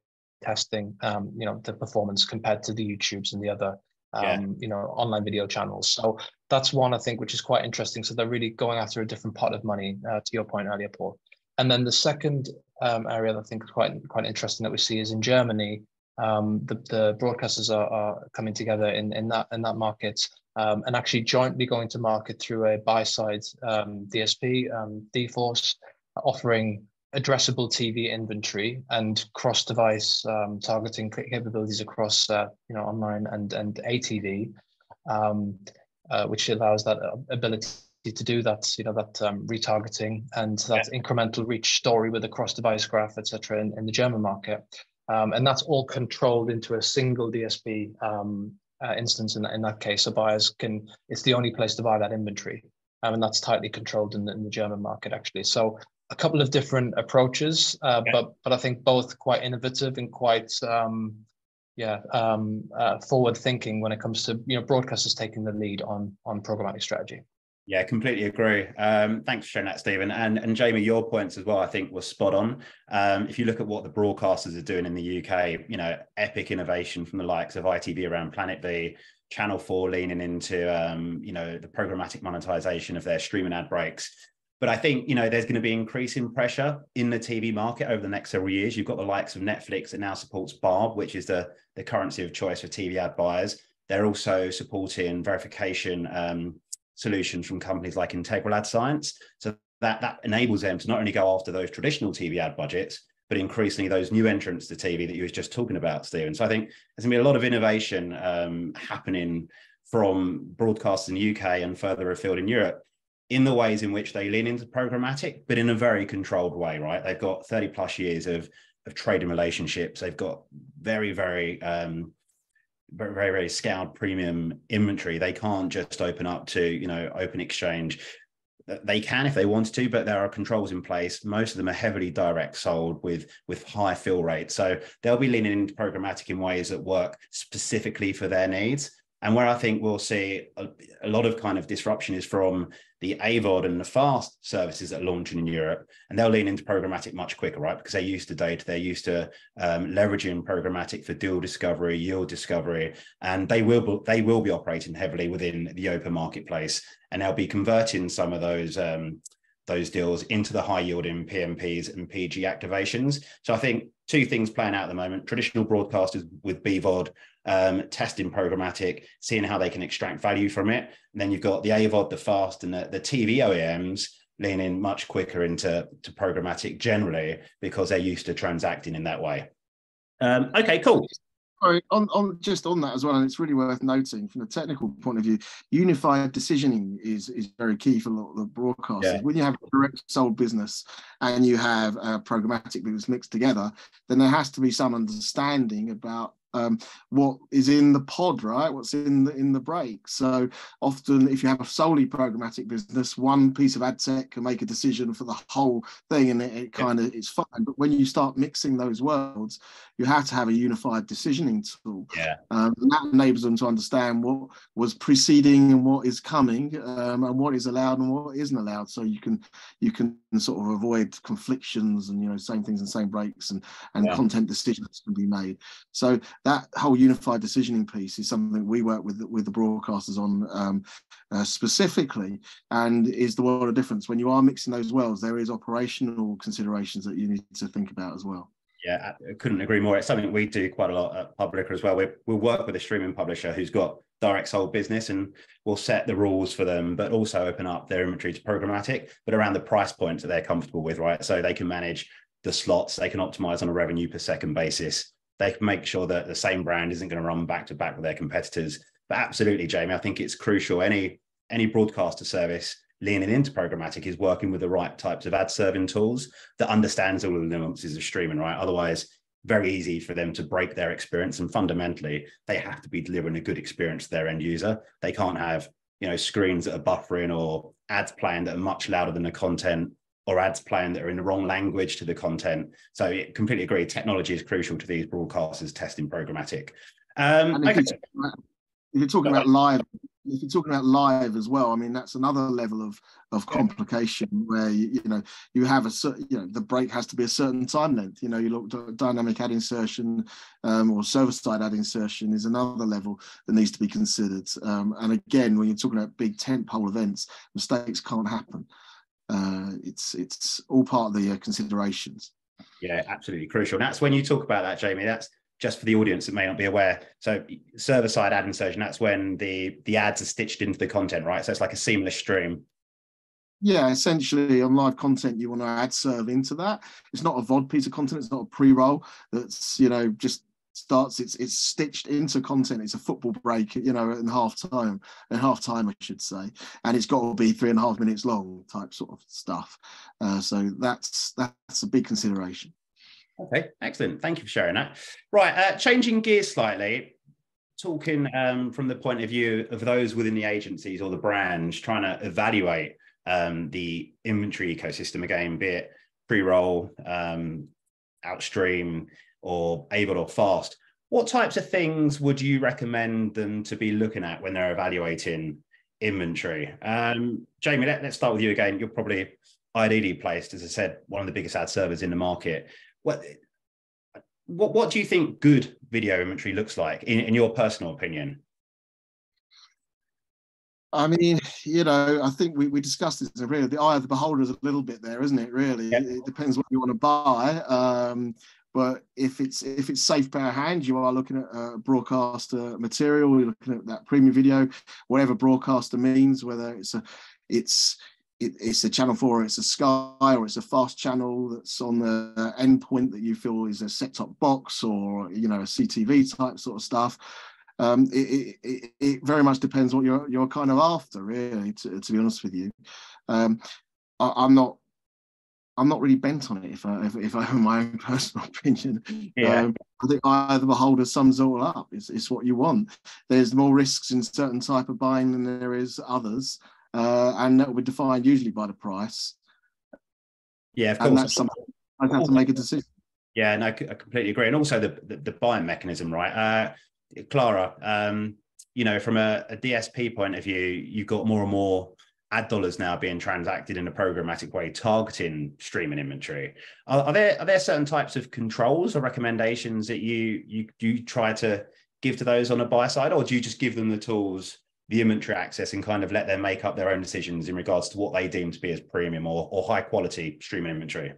testing the performance compared to the YouTubes and the other online video channels. So that's one, I think, which is quite interesting. So they're really going after a different pot of money, to your point earlier, Paul. And then the second area that I think is quite interesting that we see is in Germany. The broadcasters are coming together in that market, and actually jointly going to market through a buy-side DSP, DForce, offering addressable TV inventory and cross-device targeting capabilities across online and ATV, which allows that ability to do that retargeting and that incremental reach story with a cross-device graph, etc. in the German market, and that's all controlled into a single DSP instance in that case. So buyers it's the only place to buy that inventory, and that's tightly controlled in the German market actually. So a couple of different approaches, but I think both quite innovative and quite forward thinking when it comes to broadcasters taking the lead on programmatic strategy. Yeah, completely agree. Thanks for sharing that, Stephen. And Jamie, your points as well, I think, were spot on. If you look at what the broadcasters are doing in the UK, epic innovation from the likes of ITV around Planet V, Channel 4 leaning into, the programmatic monetization of their streaming ad breaks. But I think, there's going to be increasing pressure in the TV market over the next several years. You've got the likes of Netflix that now supports Barb, which is the currency of choice for TV ad buyers. They're also supporting verification solutions from companies like Integral Ad Science. So that enables them to not only go after those traditional TV ad budgets, but increasingly those new entrants to TV that you were just talking about, Stephen. So I think there's going to be a lot of innovation happening from broadcasters in the UK and further afield in Europe, in the ways in which they lean into programmatic, but in a very controlled way, right? They've got 30 plus years of trading relationships. They've got very, very, very scaled premium inventory. They can't just open up to, open exchange. They can if they want to, but there are controls in place. Most of them are heavily direct sold with high fill rates. So they'll be leaning into programmatic in ways that work specifically for their needs. And where I think we'll see a lot of kind of disruption is from the AVOD and the fast services that are launching in Europe, and they'll lean into programmatic much quicker, right? Because they're used to data, they're used to leveraging programmatic for deal discovery, yield discovery, and they will be operating heavily within the open marketplace, and they'll be converting some of those deals into the high yielding PMPs and PG activations. So I think two things playing out at the moment: traditional broadcasters with BVOD testing programmatic, seeing how they can extract value from it. And then you've got the AVOD, the fast, and the TV OEMs leaning much quicker into programmatic generally because they're used to transacting in that way. Okay, cool. Sorry, on that as well, and it's really worth noting from a technical point of view, unified decisioning is very key for a lot of the broadcasters. Yeah. When you have a direct sold business and you have a programmatic business mixed together, then there has to be some understanding about what is in the pod, right? What's in the break. So often, if you have a solely programmatic business, one piece of ad tech can make a decision for the whole thing, and it kind of it's fine. But when you start mixing those worlds, you have to have a unified decisioning tool. And that enables them to understand what was preceding and what is coming, and what is allowed and what isn't allowed. So you can sort of avoid conflictions and same things and same breaks and content decisions can be made. So that whole unified decisioning piece is something we work with the broadcasters on specifically, and is the world of difference. When you are mixing those worlds, there is operational considerations that you need to think about as well. Yeah, I couldn't agree more. It's something we do quite a lot at Publica as well. We'll work with a streaming publisher who's got direct sold business, and we'll set the rules for them, but also open up their inventory to programmatic, but around the price points that they're comfortable with, right? So they can manage the slots, they can optimize on a revenue per second basis. They can make sure that the same brand isn't going to run back to back with their competitors. But absolutely, Jamie, I think it's crucial. Any broadcaster service leaning into programmatic is working with the right types of ad serving tools that understands all of the nuances of streaming, right? Otherwise, very easy for them to break their experience. And fundamentally, they have to be delivering a good experience to their end user. They can't have, screens that are buffering or ads playing that are much louder than the content, or ads playing that are in the wrong language to the content. So I completely agree. Technology is crucial to these broadcasters testing programmatic. If you're talking about live, live as well, I mean, that's another level of complication where you have the break has to be a certain time length. You look at dynamic ad insertion or server side ad insertion is another level that needs to be considered. And again, when you're talking about big tentpole events, mistakes can't happen. It's all part of the considerations. Yeah, absolutely crucial. And that's when you talk about that, Jamie, that's just for the audience that may not be aware. So server-side ad insertion, that's when the ads are stitched into the content, right? So it's like a seamless stream. Yeah, essentially on live content, you want to ad serve into that. It's not a VOD piece of content. It's not a pre-roll that's, just starts, it's stitched into content. It's a football break, in half time, I should say. And it's got to be 3.5 minutes long type sort of stuff. So that's a big consideration. Okay, excellent. Thank you for sharing that. Right, changing gears slightly, talking from the point of view of those within the agencies or the brands trying to evaluate the inventory ecosystem again, be it pre-roll, outstream, or AVOD or fast. What types of things would you recommend them to be looking at when they're evaluating inventory? Jamie, let's start with you again. You're probably ideally placed, as I said, one of the biggest ad servers in the market. What do you think good video inventory looks like in your personal opinion? I mean, I think we discussed this. Really, the eye of the beholder is a little bit there, isn't it? Really, yeah. It depends what you want to buy. But if it's safe pair of hands, you are looking at broadcaster material. You're looking at that premium video, whatever broadcaster means, whether it's a channel 4, it's a Sky, or it's a fast channel that's on the endpoint that you feel is a set-top box or a CTV type sort of stuff. It very much depends what you're kind of after, really. To be honest with you, I'm not really bent on it. If I have my own personal opinion, yeah. I think eye of the beholder sums it all up. It's what you want. There's more risks in certain type of buying than there is others. And that will be defined usually by the price. Yeah, of course. And that's something I have to make a decision. Yeah, no, I completely agree. And also the buying mechanism, right? Clara, from a DSP point of view, you've got more and more ad dollars now being transacted in a programmatic way, targeting streaming inventory. Are there certain types of controls or recommendations that you try to give to those on the buy side, or do you just give them the tools, the inventory access, and kind of let them make up their own decisions in regards to what they deem to be as premium or high quality streaming inventory?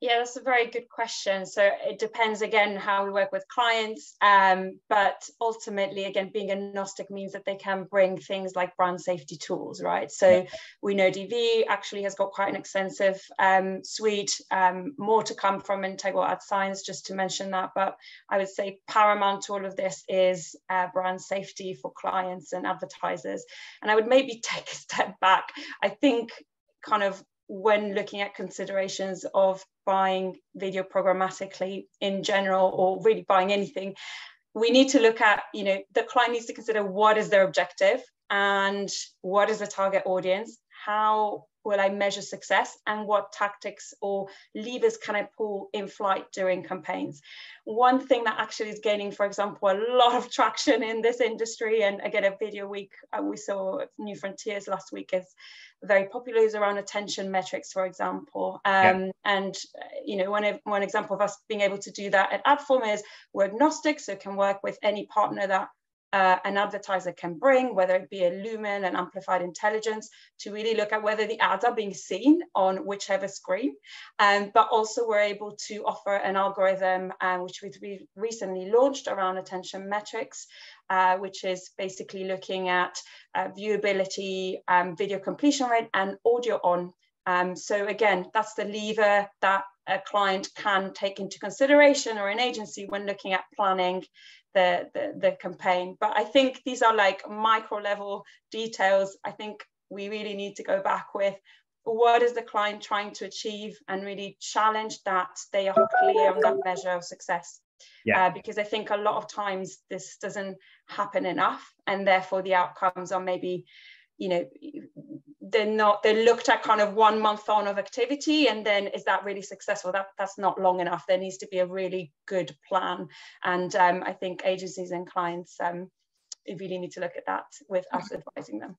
Yeah, that's a very good question. So it depends, again, how we work with clients. But ultimately, again, being agnostic means that they can bring things like brand safety tools, right? So we know DV actually has got quite an extensive suite, more to come from Integral Ad Science, just to mention that. But I would say paramount to all of this is brand safety for clients and advertisers. And I would maybe take a step back. I think kind of when looking at considerations of buying video programmatically in general, or really buying anything, we need to look at, the client needs to consider what is their objective and what is the target audience, how will I measure success, and what tactics or levers can I pull in flight during campaigns. One thing that actually is gaining, for example, a lot of traction in this industry, and again, a video week, we saw New Frontiers last week, is very popular, is around attention metrics, for example. And one example of us being able to do that at Adform is we're agnostic, so can work with any partner that an advertiser can bring, whether it be a Lumen, an amplified intelligence, to really look at whether the ads are being seen on whichever screen. But also we're able to offer an algorithm, which we've recently launched around attention metrics, which is basically looking at viewability, video completion rate, and audio on. So again, that's the lever that a client can take into consideration, or an agency, when looking at planning the campaign. But I think these are like micro level details. I think we really need to go back with what is the client trying to achieve, and really challenge that they are clear on that measure of success. Because I think a lot of times this doesn't happen enough, and therefore the outcomes are maybe, they're looked at kind of 1 month on of activity, and then is that really successful? That's not long enough. There needs to be a really good plan, and I think agencies and clients really need to look at that with us advising them.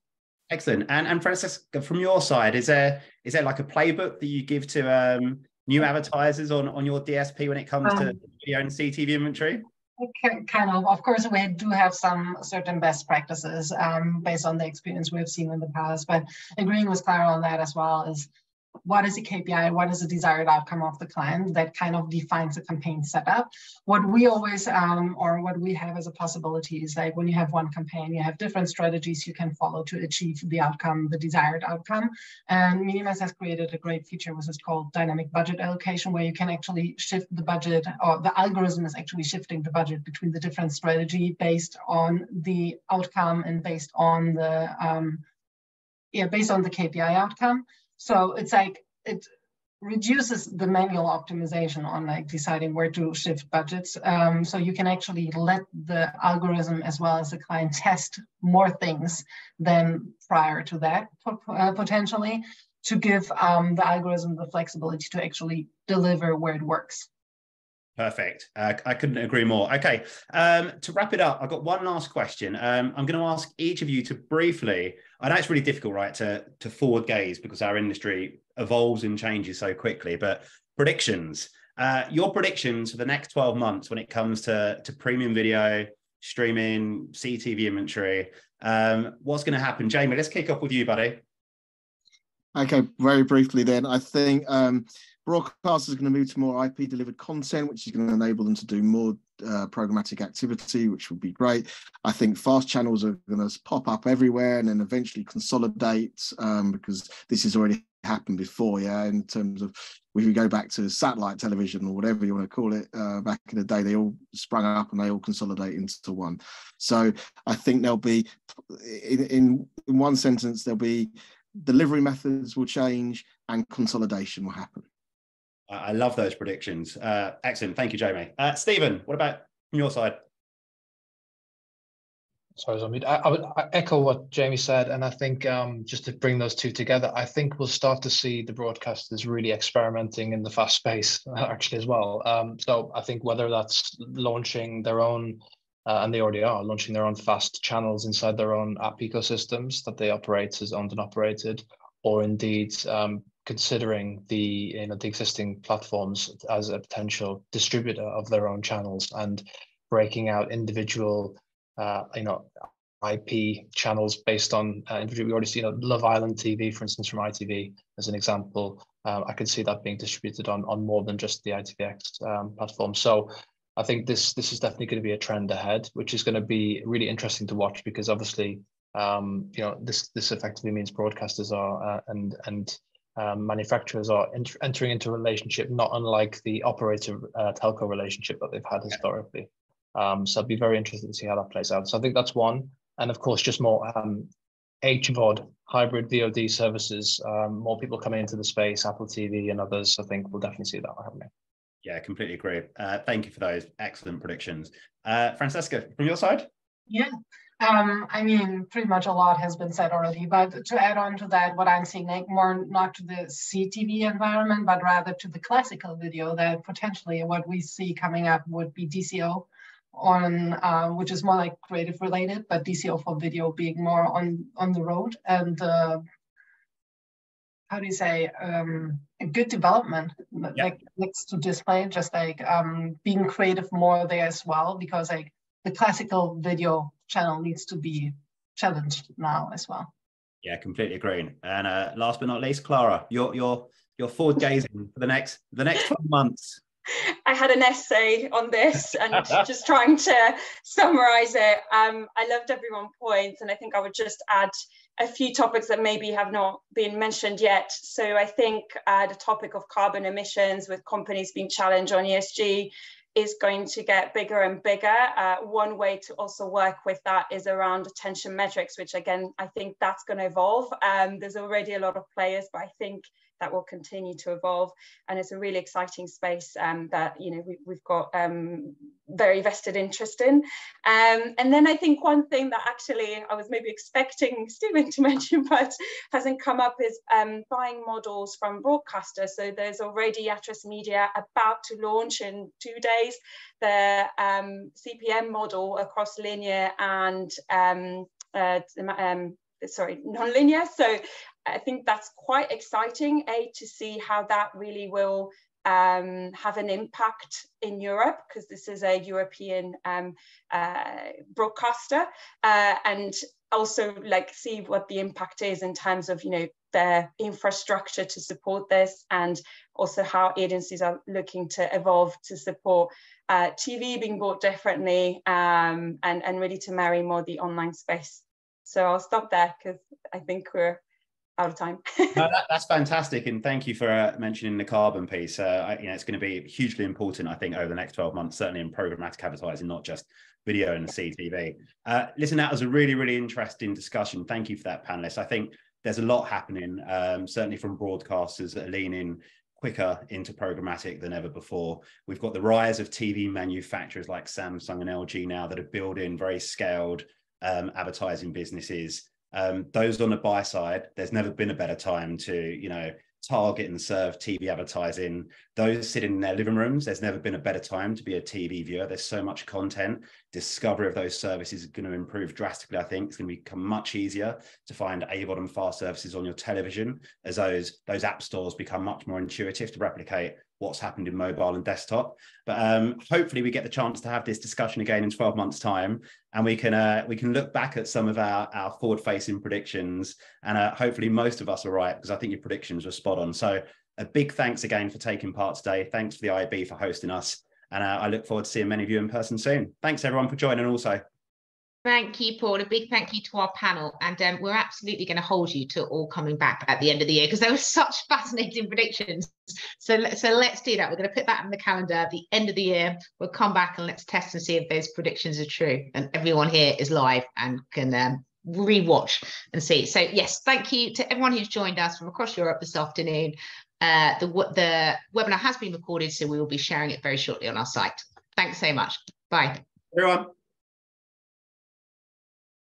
Excellent. And Francesca, from your side, is there like a playbook that you give to new advertisers on your DSP when it comes to video and CTV inventory? Kind of. Of course, we do have some certain best practices based on the experience we've seen in the past, but agreeing with Clara on that as well is, what is the KPI? What is the desired outcome of the client? That kind of defines the campaign setup. What we always, or what we have as a possibility is, like, when you have one campaign, you have different strategies you can follow to achieve the outcome, the desired outcome. And Minimas has created a great feature, which is called dynamic budget allocation, where you can actually shift the budget, or the algorithm is actually shifting the budget between the different strategy based on the outcome and based on the KPI outcome. So it's like, it reduces the manual optimization on like deciding where to shift budgets. So you can actually let the algorithm as well as the client test more things than prior to that, potentially, to give the algorithm the flexibility to actually deliver where it works. Perfect. I couldn't agree more. Okay, to wrap it up, I've got one last question. I'm going to ask each of you to briefly, I know it's really difficult, right, to forward gaze because our industry evolves and changes so quickly, but predictions, your predictions for the next 12 months when it comes to premium video, streaming, CTV inventory, what's going to happen? Jamie, let's kick off with you, buddy. Okay, very briefly then, I think broadcasters are going to move to more IP delivered content, which is going to enable them to do more programmatic activity, which would be great. I think fast channels are going to pop up everywhere and then eventually consolidate, because this has already happened before, in terms of, if you go back to satellite television or whatever you want to call it, back in the day, they all sprung up and they all consolidate into one. So I think there'll be, in one sentence, there'll be delivery methods will change and consolidation will happen. I love those predictions. Excellent. Thank you, Jamie. Stephen, what about from your side? Sorry, I would echo what Jamie said. And I think just to bring those two together, I think we'll start to see the broadcasters really experimenting in the fast space actually as well. So I think whether that's launching their own, and they already are launching their own fast channels inside their own app ecosystems that they operate as owned and operated, or indeed considering the existing platforms as a potential distributor of their own channels and breaking out individual IP channels based on individual. We already see Love Island TV, for instance, from ITV as an example. I could see that being distributed on more than just the ITVX platform. So I think this is definitely going to be a trend ahead, which is going to be really interesting to watch, because obviously this effectively means broadcasters are and manufacturers are entering into a relationship not unlike the operator telco relationship that they've had historically. So I'd be very interested to see how that plays out. So I think that's one. And of course, just more HVOD, hybrid VOD services, more people coming into the space, Apple TV and others, I think we'll definitely see that happening. Yeah, completely agree. Thank you for those excellent predictions. Francesca, from your side? Yeah, I mean, pretty much a lot has been said already, but to add on to that, what I'm seeing, like more not to the CTV environment, but rather to the classical video, that potentially what we see coming up would be DCO on, which is more like creative related, but DCO for video being more on the road, and how do you say, a good development, like next to display, just like being creative more there as well, because like the classical video channel needs to be challenged now as well. Yeah, completely agree. And last but not least, Clara, you're forward gazing for the next 12 months. I had an essay on this and just trying to summarize it. I loved everyone's points, and I think I would just add a few topics that maybe have not been mentioned yet. So I think the topic of carbon emissions, with companies being challenged on ESG, is going to get bigger and bigger. One way to also work with that is around attention metrics, which again, I think that's going to evolve. There's already a lot of players, but I think that will continue to evolve, and it's a really exciting space that we've got very vested interest in. And then I think one thing that actually I was maybe expecting Stephen to mention but hasn't come up is buying models from broadcasters. So there's already Atlas Media about to launch in 2 days the CPM model across linear and non-linear. So I think that's quite exciting, to see how that really will have an impact in Europe, because this is a European broadcaster, and also like see what the impact is in terms of their infrastructure to support this, and also how agencies are looking to evolve to support TV being bought differently, and really to marry more the online space. So I'll stop there because I think we're out of time. No, that's fantastic, and thank you for mentioning the carbon piece. It's going to be hugely important, I think, over the next 12 months, certainly in programmatic advertising, not just video and CTV. Listen, that was a really, really interesting discussion. Thank you for that, panelists. I think there's a lot happening, certainly from broadcasters that are leaning quicker into programmatic than ever before. We've got the rise of TV manufacturers like Samsung and LG now that are building very scaled advertising businesses. Those on the buy side, there's never been a better time to, target and serve TV advertising. Those sitting in their living rooms, there's never been a better time to be a TV viewer. There's so much content. Discovery of those services is going to improve drastically. I think it's going to become much easier to find AVOD and FAST services on your television, as those app stores become much more intuitive to replicate what's happened in mobile and desktop. But hopefully we get the chance to have this discussion again in 12 months' time, and we can look back at some of our forward-facing predictions, and hopefully most of us are right, because I think your predictions were spot on. So a big thanks again for taking part today. Thanks for the IAB for hosting us, and I look forward to seeing many of you in person soon. Thanks everyone for joining also. Thank you, Paul. A big thank you to our panel. And we're absolutely going to hold you to all coming back at the end of the year, because there were such fascinating predictions. So let's do that. We're going to put that in the calendar at the end of the year. We'll come back and let's test and see if those predictions are true. And everyone here is live and can rewatch and see. So yes, thank you to everyone who's joined us from across Europe this afternoon. The webinar has been recorded, so we will be sharing it very shortly on our site. Thanks so much. Bye. Everyone.